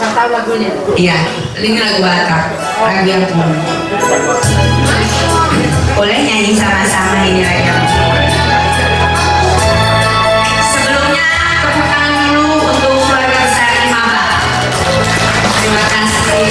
tahu lagunya? Iya, ini lagu Batak, lagu yang boleh nyanyi sama-sama ini lagi. Sebelumnya tepuk tangan dulu untuk keluarga besar Imaba. Terima kasih.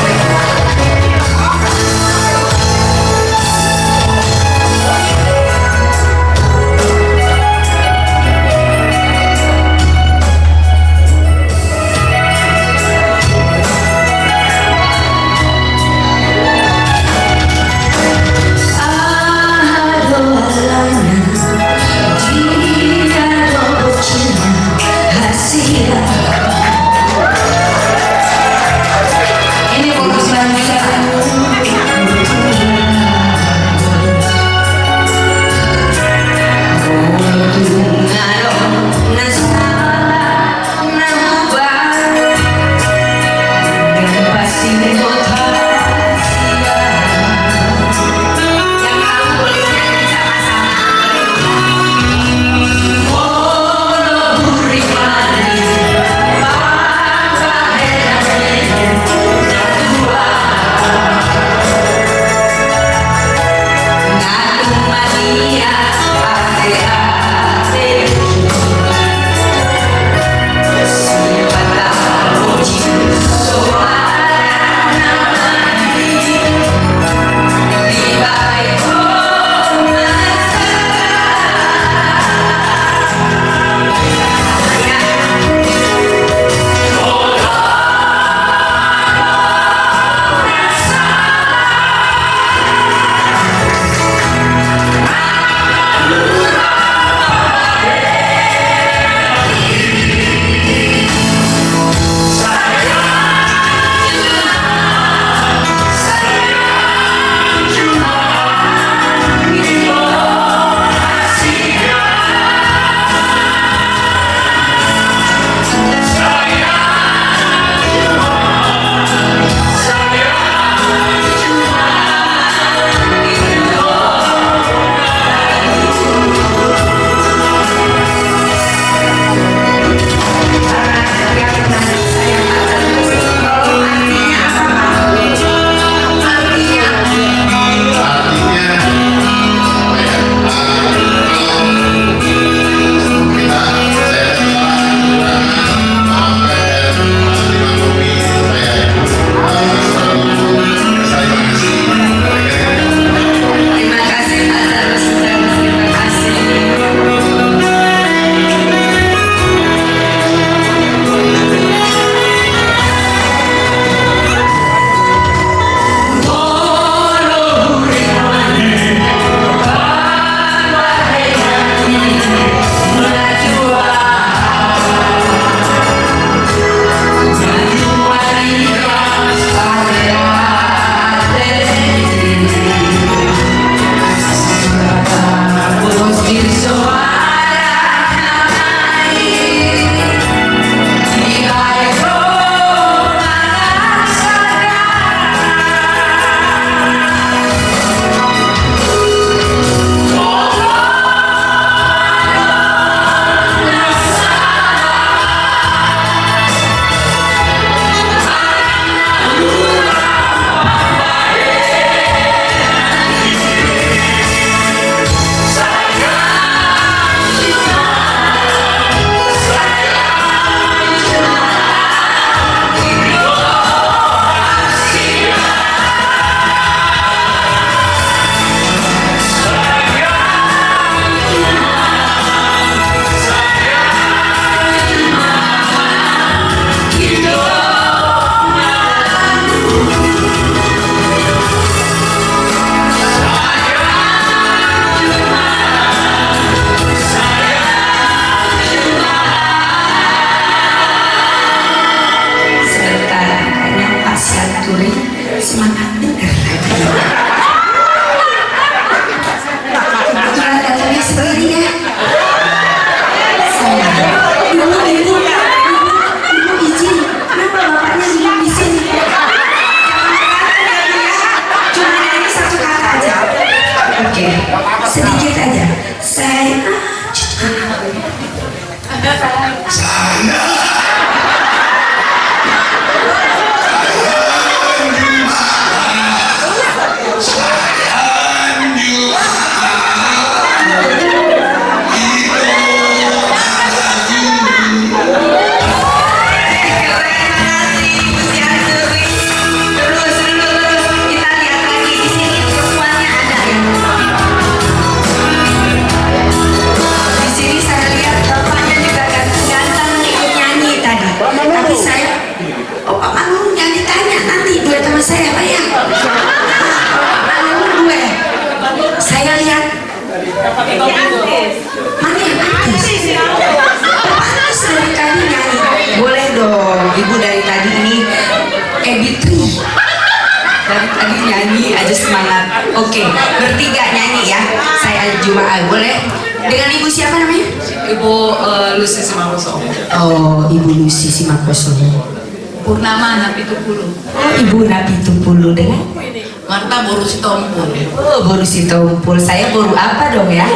Mana yang artis? Panas dari tadi nyanyi. Boleh dong, ibu dari tadi ini Ebitri. Dari tadi nyanyi aja semangat. Oke, bertiga nyanyi ya. Saya Jumaah, boleh? Dengan ibu siapa namanya? Ibu Lucy Simakoso. Oh, ibu Lucy Simakoso. Purnama Napi Tupulu. Ibu Nabi Tupulu dengan Marta Boru Sitompul. oh, boru Sitompul. Saya boru apa dong ya?